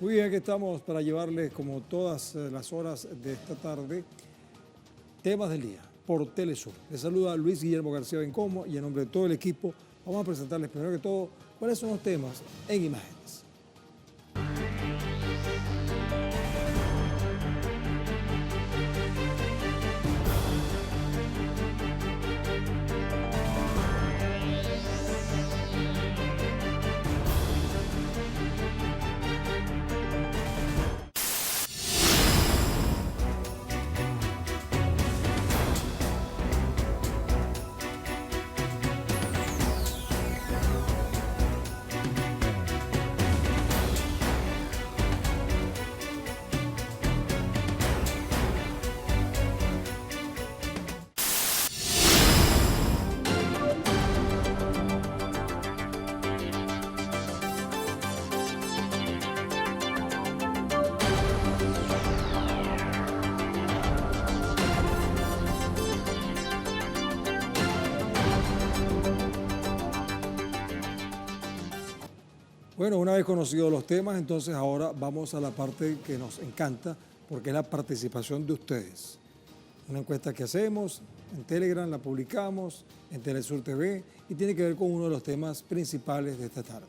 Muy bien, aquí estamos para llevarles, como todas las horas de esta tarde, temas del día por Telesur. Les saluda Luis Guillermo García Bencomo y en nombre de todo el equipo vamos a presentarles primero que todo cuáles son los temas en imágenes. Bueno, una vez conocidos los temas, entonces ahora vamos a la parte que nos encanta, porque es la participación de ustedes. Una encuesta que hacemos, en Telegram la publicamos, en Telesur TV, y tiene que ver con uno de los temas principales de esta tarde.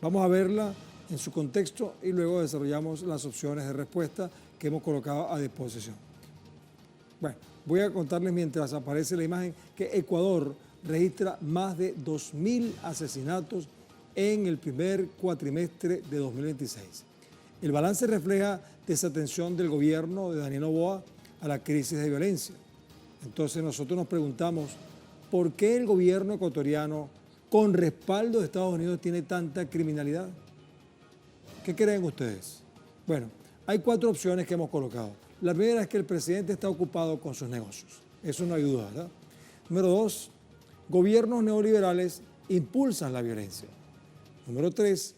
Vamos a verla en su contexto y luego desarrollamos las opciones de respuesta que hemos colocado a disposición. Bueno, voy a contarles mientras aparece la imagen que Ecuador registra más de 2.000 asesinatos en el primer cuatrimestre de 2026. El balance refleja desatención del gobierno de Daniel Noboa a la crisis de violencia. Entonces nosotros nos preguntamos, ¿por qué el gobierno ecuatoriano, con respaldo de Estados Unidos, tiene tanta criminalidad? ¿Qué creen ustedes? Bueno, hay 4 opciones que hemos colocado. La primera es que el presidente está ocupado con sus negocios. Eso no hay duda, ¿verdad? Número 2, gobiernos neoliberales impulsan la violencia. Número 3,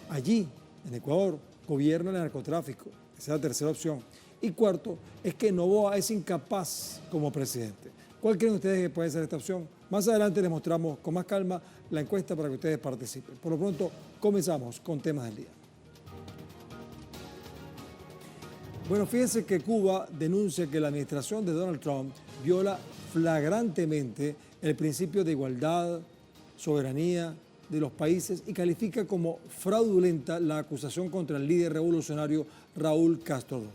allí, en Ecuador, gobierna el narcotráfico. Esa es la tercera opción. Y cuarto, es que Noboa es incapaz como presidente. ¿Cuál creen ustedes que puede ser esta opción? Más adelante les mostramos con más calma la encuesta para que ustedes participen. Por lo pronto, comenzamos con temas del día. Bueno, fíjense que Cuba denuncia que la administración de Donald Trump viola flagrantemente el principio de igualdad, soberanía de los países y califica como fraudulenta la acusación contra el líder revolucionario Raúl Castro II.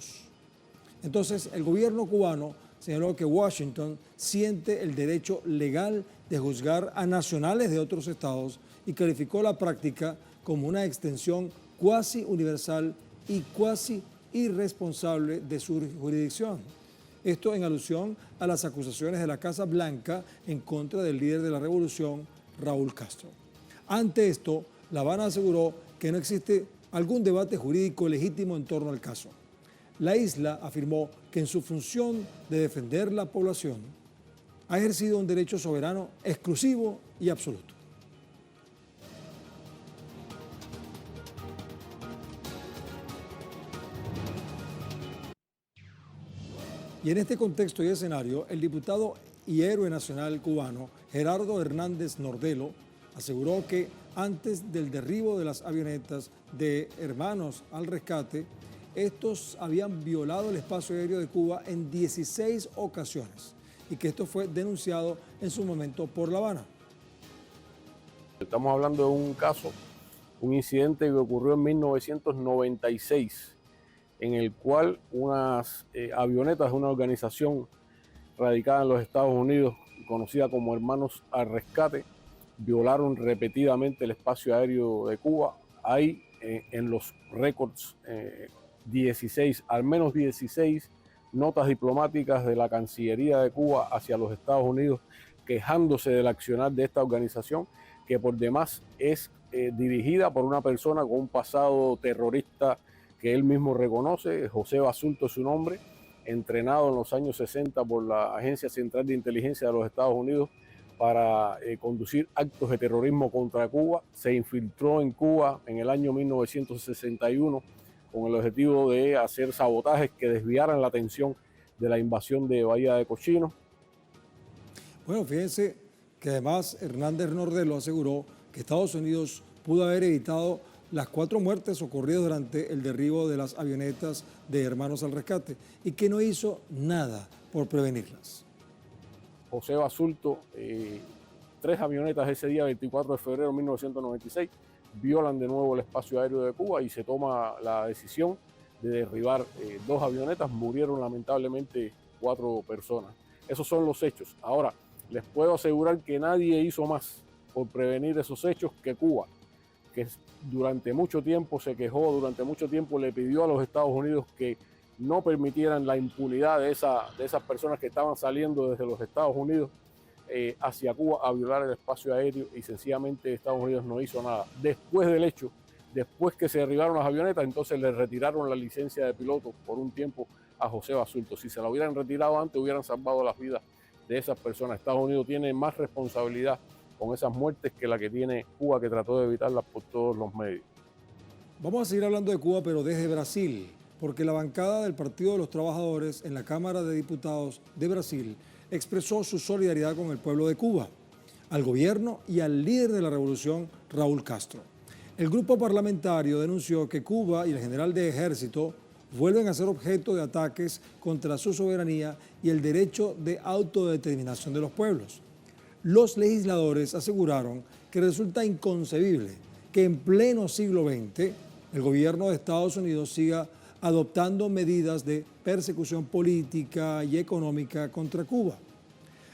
Entonces, el gobierno cubano señaló que Washington siente el derecho legal de juzgar a nacionales de otros estados y calificó la práctica como una extensión cuasi universal y cuasi irresponsable de su jurisdicción. Esto en alusión a las acusaciones de la Casa Blanca en contra del líder de la revolución, Raúl Castro. Ante esto, La Habana aseguró que no existe algún debate jurídico legítimo en torno al caso. La isla afirmó que en su función de defender la población ha ejercido un derecho soberano exclusivo y absoluto. Y en este contexto y escenario, el diputado y héroe nacional cubano Gerardo Hernández Nordelo aseguró que antes del derribo de las avionetas de Hermanos al Rescate, estos habían violado el espacio aéreo de Cuba en 16 ocasiones y que esto fue denunciado en su momento por La Habana. Estamos hablando de un caso, un incidente que ocurrió en 1996, en el cual unas avionetas de una organización radicada en los Estados Unidos, conocida como Hermanos al Rescate, violaron repetidamente el espacio aéreo de Cuba. Hay en los récords 16, al menos 16 notas diplomáticas de la Cancillería de Cuba hacia los Estados Unidos quejándose del accionar de esta organización, que por demás es dirigida por una persona con un pasado terrorista que él mismo reconoce. José Basulto es su nombre, entrenado en los años 60 por la Agencia Central de Inteligencia de los Estados Unidos para conducir actos de terrorismo contra Cuba. Se infiltró en Cuba en el año 1961 con el objetivo de hacer sabotajes que desviaran la atención de la invasión de Bahía de Cochinos. Bueno, fíjense que además Hernández Nordelo aseguró que Estados Unidos pudo haber evitado las 4 muertes ocurridas durante el derribo de las avionetas de Hermanos al Rescate y que no hizo nada por prevenirlas. José Basulto, 3 avionetas ese día, 24 de febrero de 1996, violan de nuevo el espacio aéreo de Cuba y se toma la decisión de derribar 2 avionetas. Murieron lamentablemente 4 personas. Esos son los hechos. Ahora, les puedo asegurar que nadie hizo más por prevenir esos hechos que Cuba, que durante mucho tiempo se quejó, durante mucho tiempo le pidió a los Estados Unidos que no permitieran la impunidad de esas personas que estaban saliendo desde los Estados Unidos hacia Cuba a violar el espacio aéreo, y sencillamente Estados Unidos no hizo nada. Después del hecho, después que se derribaron las avionetas, entonces le retiraron la licencia de piloto por un tiempo a José Basulto. Si se la hubieran retirado antes, hubieran salvado las vidas de esas personas. Estados Unidos tiene más responsabilidad con esas muertes que la que tiene Cuba, que trató de evitarlas por todos los medios. Vamos a seguir hablando de Cuba, pero desde Brasil, porque la bancada del Partido de los Trabajadores en la Cámara de Diputados de Brasil expresó su solidaridad con el pueblo de Cuba, al gobierno y al líder de la revolución, Raúl Castro. El grupo parlamentario denunció que Cuba y el general de ejército vuelven a ser objeto de ataques contra su soberanía y el derecho de autodeterminación de los pueblos. Los legisladores aseguraron que resulta inconcebible que en pleno siglo XX el gobierno de Estados Unidos siga adoptando medidas de persecución política y económica contra Cuba.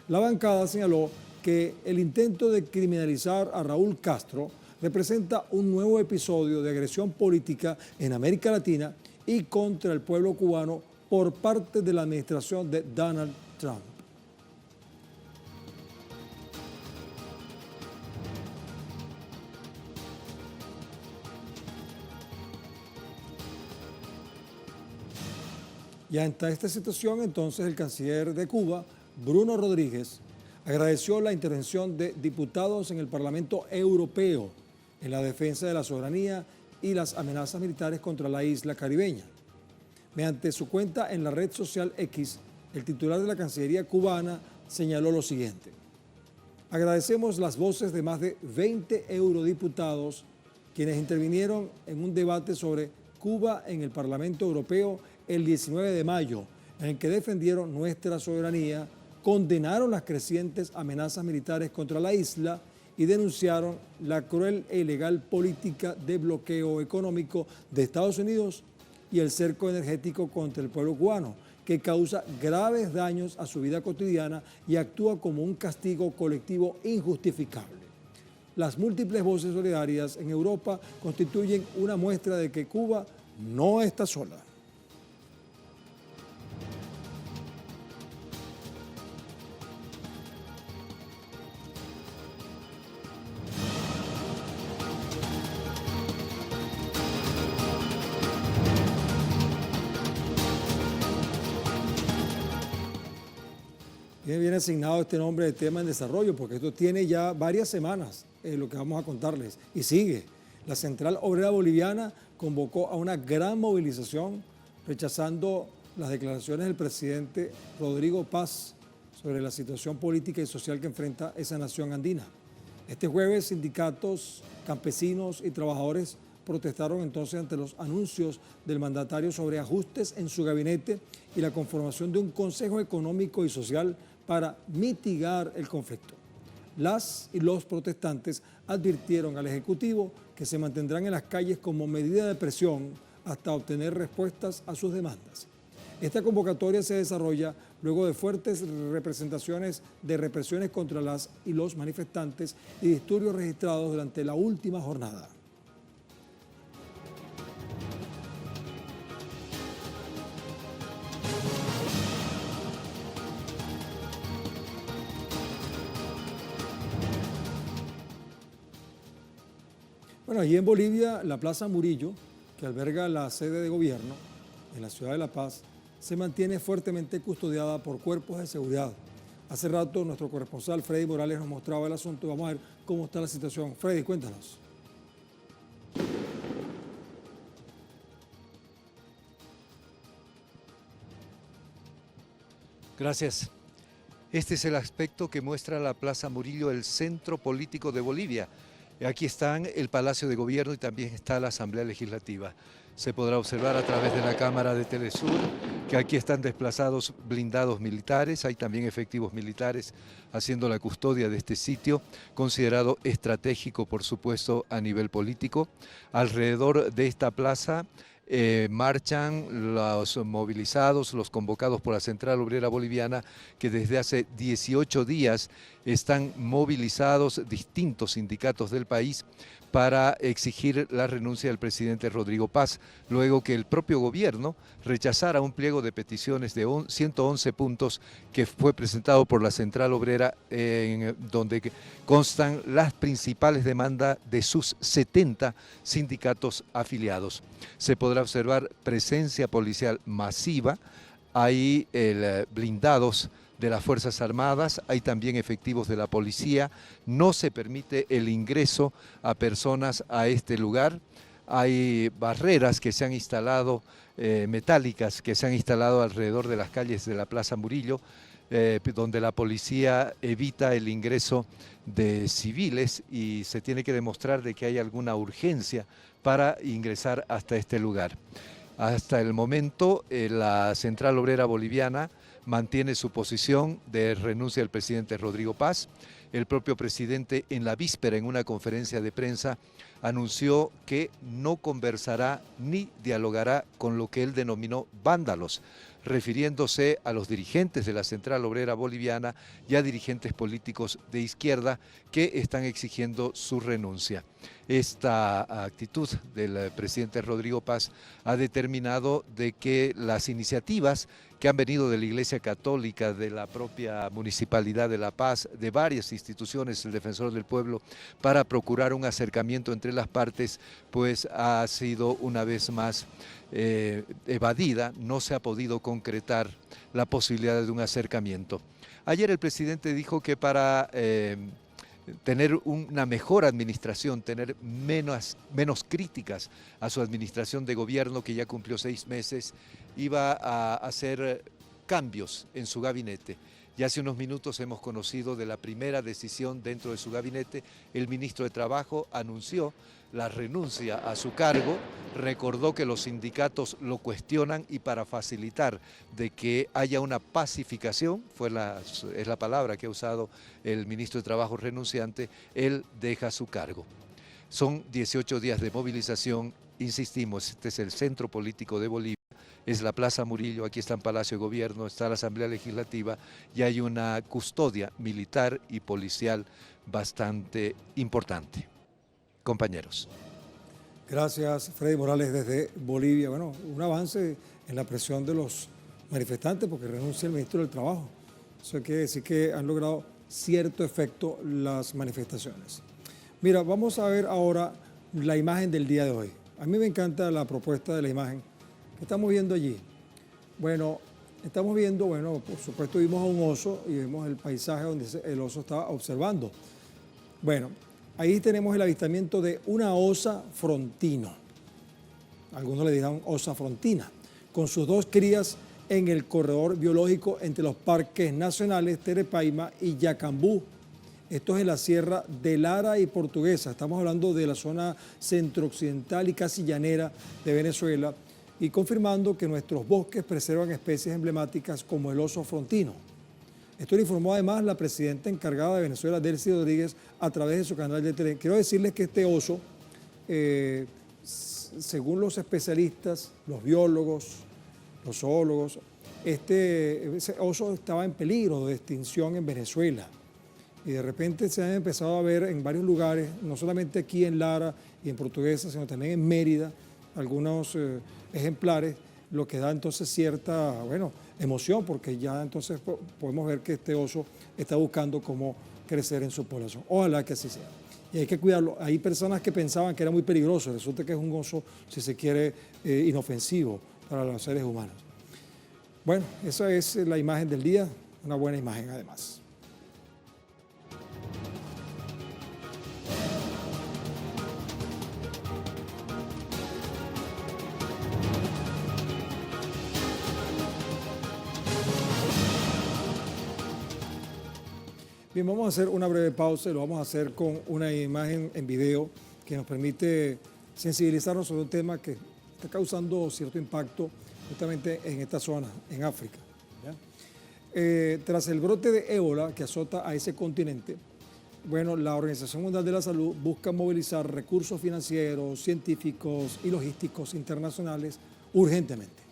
La bancada señaló que el intento de criminalizar a Raúl Castro representa un nuevo episodio de agresión política en América Latina y contra el pueblo cubano por parte de la administración de Donald Trump. Y ante esta situación, entonces, el canciller de Cuba, Bruno Rodríguez, agradeció la intervención de diputados en el Parlamento Europeo en la defensa de la soberanía y las amenazas militares contra la isla caribeña. Mediante su cuenta en la red social X, el titular de la Cancillería cubana señaló lo siguiente: agradecemos las voces de más de 20 eurodiputados quienes intervinieron en un debate sobre Cuba en el Parlamento Europeo el 19 de mayo, en el que defendieron nuestra soberanía, condenaron las crecientes amenazas militares contra la isla y denunciaron la cruel e ilegal política de bloqueo económico de Estados Unidos y el cerco energético contra el pueblo cubano, que causa graves daños a su vida cotidiana y actúa como un castigo colectivo injustificable. Las múltiples voces solidarias en Europa constituyen una muestra de que Cuba no está sola. Viene asignado este nombre de tema en desarrollo, porque esto tiene ya varias semanas, lo que vamos a contarles, y sigue. La Central Obrera Boliviana convocó a una gran movilización rechazando las declaraciones del presidente Rodrigo Paz sobre la situación política y social que enfrenta esa nación andina. Este jueves, sindicatos, campesinos y trabajadores protestaron entonces ante los anuncios del mandatario sobre ajustes en su gabinete y la conformación de un Consejo Económico y Social para mitigar el conflicto. Las y los protestantes advirtieron al Ejecutivo que se mantendrán en las calles como medida de presión hasta obtener respuestas a sus demandas. Esta convocatoria se desarrolla luego de fuertes representaciones de represiones contra las y los manifestantes y disturbios registrados durante la última jornada. Bueno, allí en Bolivia, la Plaza Murillo, que alberga la sede de gobierno en la ciudad de La Paz, se mantiene fuertemente custodiada por cuerpos de seguridad. Hace rato nuestro corresponsal Freddy Morales nos mostraba el asunto. Vamos a ver cómo está la situación. Freddy, cuéntanos. Gracias. Este es el aspecto que muestra la Plaza Murillo, el centro político de Bolivia. Aquí están el Palacio de Gobierno y también está la Asamblea Legislativa. Se podrá observar a través de la cámara de Telesur que aquí están desplazados blindados militares, hay también efectivos militares haciendo la custodia de este sitio, considerado estratégico, por supuesto, a nivel político. Alrededor de esta plaza marchan los movilizados, los convocados por la Central Obrera Boliviana, que desde hace 18 días están movilizados distintos sindicatos del país para exigir la renuncia del presidente Rodrigo Paz, luego que el propio gobierno rechazara un pliego de peticiones de 111 puntos que fue presentado por la Central Obrera, donde constan las principales demandas de sus 70 sindicatos afiliados. Se podrá observar presencia policial masiva, hay blindados de las Fuerzas Armadas, hay también efectivos de la policía, no se permite el ingreso a personas a este lugar, hay barreras que se han instalado, metálicas, que se han instalado alrededor de las calles de la Plaza Murillo, donde la policía evita el ingreso de civiles y se tiene que demostrar de que hay alguna urgencia para ingresar hasta este lugar. Hasta el momento, la Central Obrera Boliviana mantiene su posición de renuncia del presidente Rodrigo Paz. El propio presidente, en la víspera, en una conferencia de prensa, anunció que no conversará ni dialogará con lo que él denominó vándalos, refiriéndose a los dirigentes de la Central Obrera Boliviana y a dirigentes políticos de izquierda que están exigiendo su renuncia. Esta actitud del presidente Rodrigo Paz ha determinado de que las iniciativas que han venido de la Iglesia Católica, de la propia Municipalidad de La Paz, de varias instituciones, el Defensor del Pueblo, para procurar un acercamiento entre las partes, pues ha sido una vez más evadida, no se ha podido concretar la posibilidad de un acercamiento. Ayer el presidente dijo que para tener una mejor administración, tener menos críticas a su administración de gobierno, que ya cumplió 6 meses, iba a hacer cambios en su gabinete. Ya hace unos minutos hemos conocido de la primera decisión dentro de su gabinete. El ministro de Trabajo anunció la renuncia a su cargo, recordó que los sindicatos lo cuestionan y para facilitar de que haya una pacificación, es la palabra que ha usado el ministro de Trabajo renunciante, él deja su cargo. Son 18 días de movilización, insistimos, este es el centro político de Bolivia, es la Plaza Murillo, aquí está el Palacio de Gobierno, está la Asamblea Legislativa y hay una custodia militar y policial bastante importante. Compañeros. Gracias, Freddy Morales, desde Bolivia. Bueno, un avance en la presión de los manifestantes porque renuncia el ministro del Trabajo. Eso quiere decir que han logrado cierto efecto las manifestaciones. Mira, vamos a ver ahora la imagen del día de hoy. A mí me encanta la propuesta de la imagen que estamos viendo allí. Bueno, estamos viendo, por supuesto vimos a un oso y vemos el paisaje donde el oso estaba observando. Bueno, ahí tenemos el avistamiento de una osa frontino. Algunos le dirán osa frontina, con sus 2 crías en el corredor biológico entre los parques nacionales Terepaima y Yacambú. Esto es en la sierra de Lara y Portuguesa. Estamos hablando de la zona centro-occidental y casi llanera de Venezuela y confirmando que nuestros bosques preservan especies emblemáticas como el oso frontino. Esto lo informó además la presidenta encargada de Venezuela, Delcy Rodríguez, a través de su canal de Telegram. Quiero decirles que este oso, según los especialistas, los biólogos, los zoólogos, ese oso estaba en peligro de extinción en Venezuela. Y de repente se han empezado a ver en varios lugares, no solamente aquí en Lara y en Portuguesa, sino también en Mérida, algunos ejemplares, lo que da entonces cierta, emoción, porque ya entonces podemos ver que este oso está buscando cómo crecer en su población. Ojalá que así sea. Y hay que cuidarlo. Hay personas que pensaban que era muy peligroso, resulta que es un oso, si se quiere, inofensivo para los seres humanos. Bueno, esa es la imagen del día, una buena imagen además. Bien, vamos a hacer una breve pausa y lo vamos a hacer con una imagen en video que nos permite sensibilizarnos sobre un tema que está causando cierto impacto justamente en esta zona, en África. Tras el brote de ébola que azota a ese continente, bueno, la Organización Mundial de la Salud busca movilizar recursos financieros, científicos y logísticos internacionales urgentemente.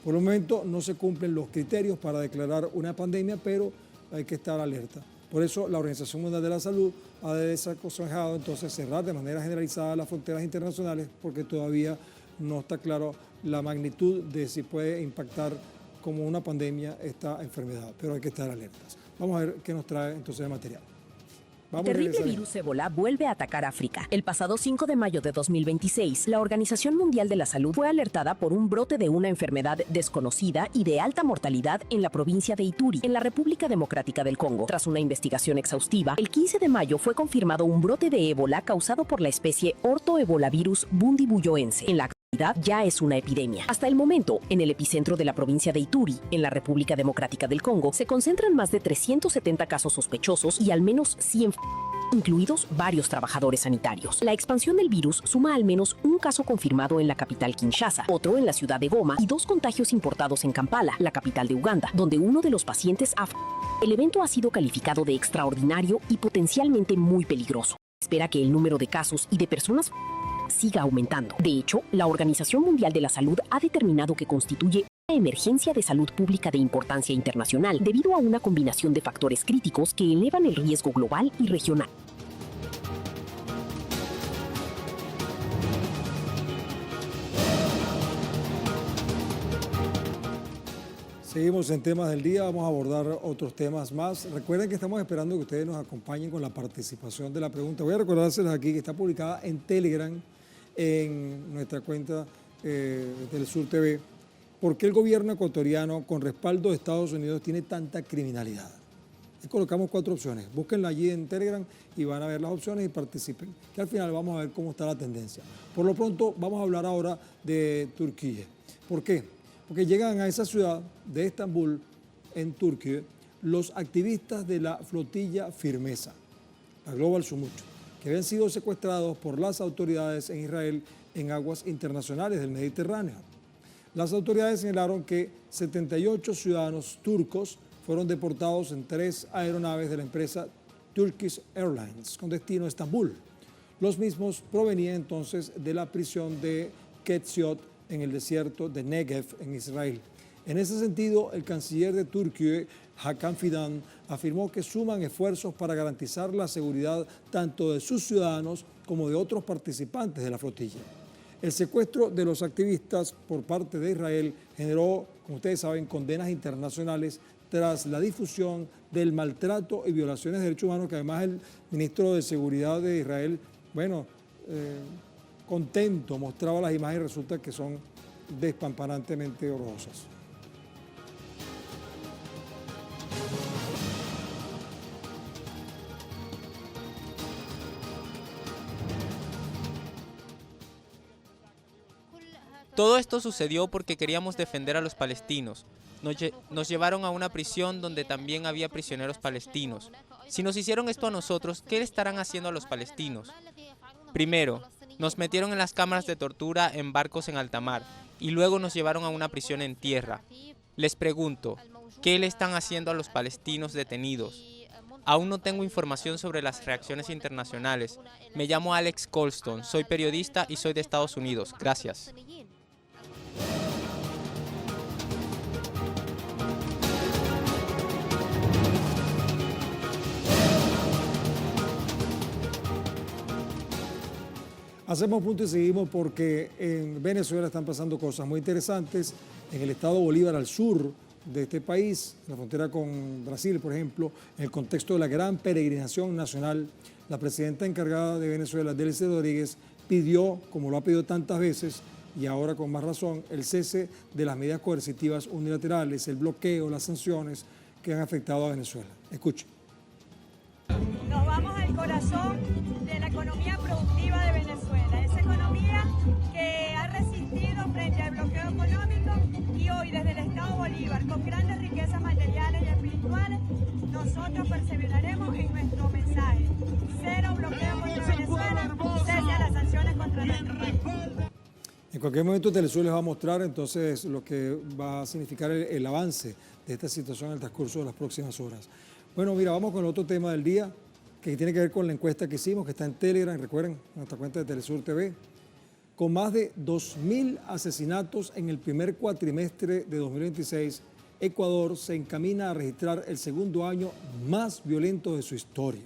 Por el momento no se cumplen los criterios para declarar una pandemia, pero hay que estar alerta. Por eso la Organización Mundial de la Salud ha desaconsejado entonces cerrar de manera generalizada las fronteras internacionales porque todavía no está claro la magnitud de si puede impactar como una pandemia esta enfermedad, pero hay que estar alertas. Vamos a ver qué nos trae entonces de material. El terrible virus ébola vuelve a atacar África. El pasado 5 de mayo de 2026, la Organización Mundial de la Salud fue alertada por un brote de una enfermedad desconocida y de alta mortalidad en la provincia de Ituri, en la República Democrática del Congo. Tras una investigación exhaustiva, el 15 de mayo fue confirmado un brote de ébola causado por la especie ortoebolavirus bundibuyoense. En la actualidad ya es una epidemia. Hasta el momento, en el epicentro de la provincia de Ituri, en la República Democrática del Congo, se concentran más de 370 casos sospechosos y al menos 100 incluidos varios trabajadores sanitarios. La expansión del virus suma al menos un caso confirmado en la capital Kinshasa, otro en la ciudad de Goma y 2 contagios importados en Kampala, la capital de Uganda, donde uno de los pacientes ha fallecido. El evento ha sido calificado de extraordinario y potencialmente muy peligroso. Espera que el número de casos y de personas siga aumentando. De hecho, la Organización Mundial de la Salud ha determinado que constituye una emergencia de salud pública de importancia internacional debido a una combinación de factores críticos que elevan el riesgo global y regional. Seguimos en temas del día, vamos a abordar otros temas más. Recuerden que estamos esperando que ustedes nos acompañen con la participación de la pregunta. Voy a recordárseles aquí que está publicada en Telegram, en nuestra cuenta del Sur TV, ¿por qué el gobierno ecuatoriano con respaldo de Estados Unidos tiene tanta criminalidad? Ahí colocamos 4 opciones, búsquenla allí en Telegram y van a ver las opciones y participen, que al final vamos a ver cómo está la tendencia. Por lo pronto vamos a hablar ahora de Turquía. ¿Por qué? Porque llegan a esa ciudad de Estambul, en Turquía, los activistas de la flotilla Firmeza, la Global Sumut, que habían sido secuestrados por las autoridades en Israel en aguas internacionales del Mediterráneo. Las autoridades señalaron que 78 ciudadanos turcos fueron deportados en 3 aeronaves de la empresa Turkish Airlines con destino a Estambul. Los mismos provenían entonces de la prisión de Ketziot en el desierto de Negev en Israel. En ese sentido, el canciller de Turquía, Hakan Fidan, afirmó que suman esfuerzos para garantizar la seguridad tanto de sus ciudadanos como de otros participantes de la flotilla. El secuestro de los activistas por parte de Israel generó, como ustedes saben, condenas internacionales tras la difusión del maltrato y violaciones de derechos humanos que además el ministro de Seguridad de Israel, contento, mostraba las imágenes y resulta que son despampanantemente horrorosas. Todo esto sucedió porque queríamos defender a los palestinos. Nos llevaron a una prisión donde también había prisioneros palestinos. Si nos hicieron esto a nosotros, ¿qué le estarán haciendo a los palestinos? Primero, nos metieron en las cámaras de tortura en barcos en alta mar y luego nos llevaron a una prisión en tierra. Les pregunto, ¿qué le están haciendo a los palestinos detenidos? Aún no tengo información sobre las reacciones internacionales. Me llamo Alex Colston, soy periodista y soy de Estados Unidos. Gracias. Hacemos punto y seguimos porque en Venezuela están pasando cosas muy interesantes. En el estado Bolívar, al sur de este país, en la frontera con Brasil, por ejemplo, en el contexto de la gran peregrinación nacional, la presidenta encargada de Venezuela, Delcy Rodríguez, pidió, como lo ha pedido tantas veces, y ahora con más razón, el cese de las medidas coercitivas unilaterales, el bloqueo, las sanciones que han afectado a Venezuela. Escuchen. Nos vamos al corazón de la economía productiva de Venezuela, esa economía que ha resistido frente al bloqueo económico y hoy desde el Estado Bolívar, con grandes riquezas materiales y espirituales, nosotros perseveraremos en nuestro mensaje. Cero bloqueo contra Venezuela, cese a las sanciones contra nuestro país. En cualquier momento Telesur les va a mostrar entonces lo que va a significar el avance de esta situación en el transcurso de las próximas horas. Bueno, mira, vamos con el otro tema del día, que tiene que ver con la encuesta que hicimos, que está en Telegram, recuerden, nuestra cuenta de Telesur TV. Con más de 2.000 asesinatos en el primer cuatrimestre de 2026, Ecuador se encamina a registrar el segundo año más violento de su historia.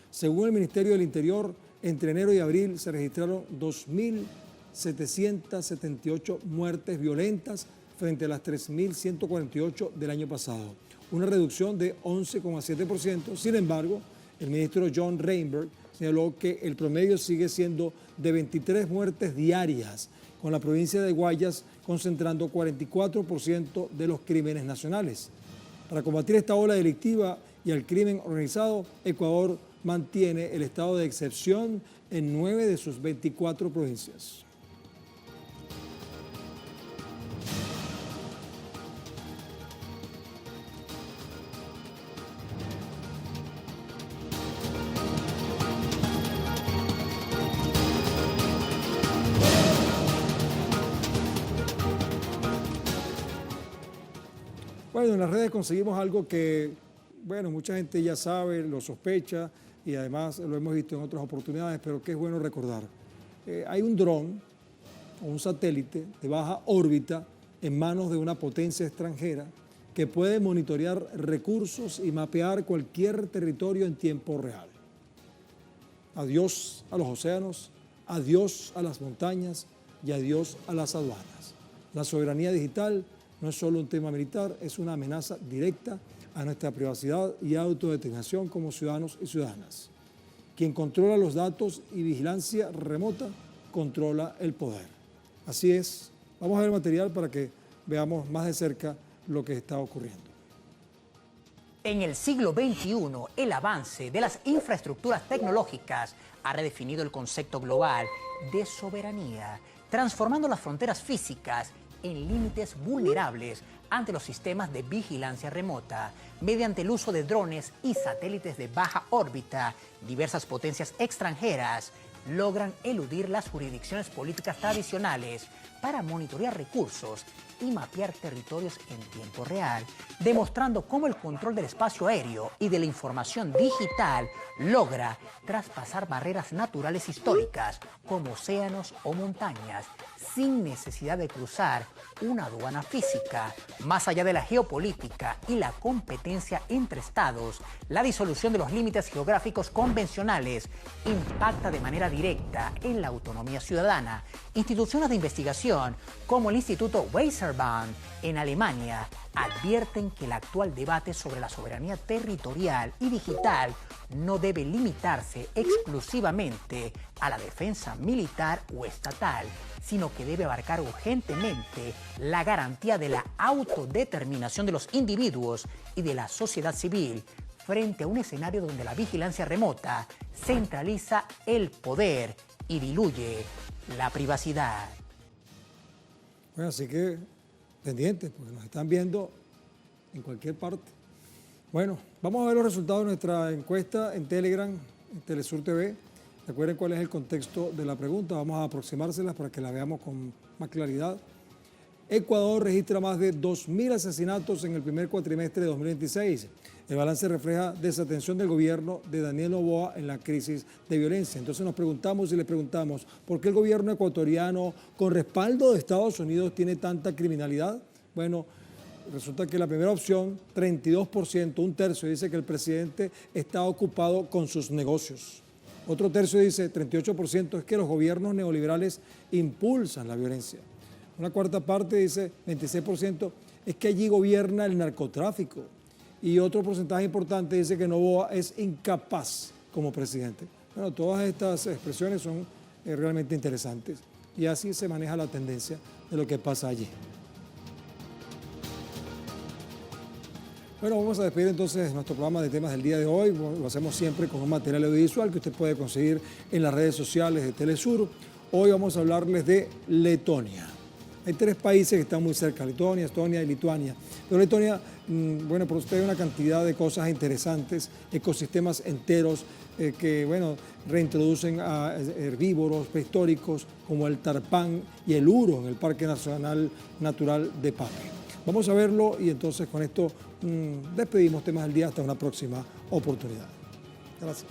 Según el Ministerio del Interior, entre enero y abril se registraron 2.778 muertes violentas frente a las 3.148 del año pasado, una reducción de 11,7%. Sin embargo, el ministro John Reinberg señaló que el promedio sigue siendo de 23 muertes diarias, con la provincia de Guayas concentrando 44% de los crímenes nacionales. Para combatir esta ola delictiva y el crimen organizado, Ecuador mantiene el estado de excepción en 9 de sus 24 provincias. Bueno, en las redes conseguimos algo que, bueno, mucha gente ya sabe, lo sospecha y además lo hemos visto en otras oportunidades, pero que es bueno recordar. Hay un dron o un satélite de baja órbita en manos de una potencia extranjera que puede monitorear recursos y mapear cualquier territorio en tiempo real. Adiós a los océanos, adiós a las montañas y adiós a las aduanas. La soberanía digital no es solo un tema militar, es una amenaza directa a nuestra privacidad y autodeterminación como ciudadanos y ciudadanas. Quien controla los datos y vigilancia remota, controla el poder. Así es, vamos a ver el material para que veamos más de cerca lo que está ocurriendo. En el siglo XXI, el avance de las infraestructuras tecnológicas ha redefinido el concepto global de soberanía, transformando las fronteras físicas en límites vulnerables ante los sistemas de vigilancia remota. Mediante el uso de drones y satélites de baja órbita, diversas potencias extranjeras logran eludir las jurisdicciones políticas tradicionales para monitorear recursos y mapear territorios en tiempo real, demostrando cómo el control del espacio aéreo y de la información digital logra traspasar barreras naturales históricas como océanos o montañas sin necesidad de cruzar una aduana física. Más allá de la geopolítica y la competencia entre estados, la disolución de los límites geográficos convencionales impacta de manera directa en la autonomía ciudadana. Instituciones de investigación como el Instituto Weisserbahn en Alemania advierten que el actual debate sobre la soberanía territorial y digital no debe limitarse exclusivamente a la defensa militar o estatal, sino que debe abarcar urgentemente la garantía de la autodeterminación de los individuos y de la sociedad civil frente a un escenario donde la vigilancia remota centraliza el poder y diluye la privacidad. Bueno, así que pendientes, porque nos están viendo en cualquier parte. Bueno, vamos a ver los resultados de nuestra encuesta en Telegram, en Telesur TV. Recuerden cuál es el contexto de la pregunta, vamos a aproximárselas para que la veamos con más claridad. Ecuador registra más de 2.000 asesinatos en el primer cuatrimestre de 2026. El balance refleja desatención del gobierno de Daniel Noboa en la crisis de violencia. Entonces nos preguntamos y les preguntamos, ¿por qué el gobierno ecuatoriano, con respaldo de Estados Unidos, tiene tanta criminalidad? Bueno, resulta que la primera opción, 32%, un tercio, dice que el presidente está ocupado con sus negocios. Otro tercio dice, 38%, es que los gobiernos neoliberales impulsan la violencia. Una cuarta parte dice, 26%, es que allí gobierna el narcotráfico. Y otro porcentaje importante dice que Noboa es incapaz como presidente. Bueno, todas estas expresiones son realmente interesantes. Y así se maneja la tendencia de lo que pasa allí. Bueno, vamos a despedir entonces nuestro programa de temas del día de hoy. Lo hacemos siempre con un material audiovisual que usted puede conseguir en las redes sociales de Telesur Hoy vamos a hablarles de Letonia. Hay 3 países que están muy cerca, Letonia, Estonia y Lituania. Pero Letonia, bueno, produce una cantidad de cosas interesantes, ecosistemas enteros que, bueno, reintroducen a herbívoros prehistóricos como el tarpán y el uro en el Parque Nacional Natural de Papé. Vamos a verlo y entonces con esto despedimos Temas del Día hasta una próxima oportunidad. Gracias.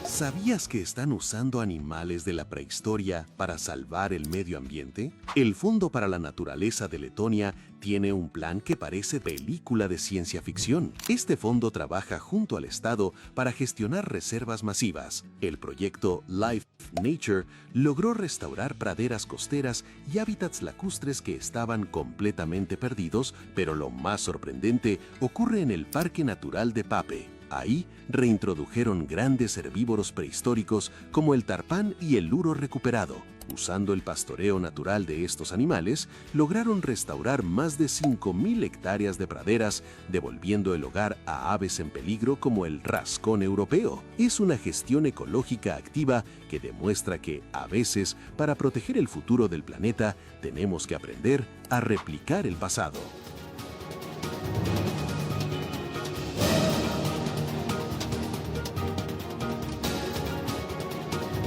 ¿Sabías que están usando animales de la prehistoria para salvar el medio ambiente? El Fondo para la Naturaleza de Letonia tiene un plan que parece película de ciencia ficción. Este fondo trabaja junto al Estado para gestionar reservas masivas. El proyecto Life Nature logró restaurar praderas costeras y hábitats lacustres que estaban completamente perdidos, pero lo más sorprendente ocurre en el Parque Natural de Papé. Ahí reintrodujeron grandes herbívoros prehistóricos como el tarpán y el uro recuperado. Usando el pastoreo natural de estos animales, lograron restaurar más de 5.000 hectáreas de praderas, devolviendo el hogar a aves en peligro como el rascón europeo. Es una gestión ecológica activa que demuestra que, a veces, para proteger el futuro del planeta, tenemos que aprender a replicar el pasado.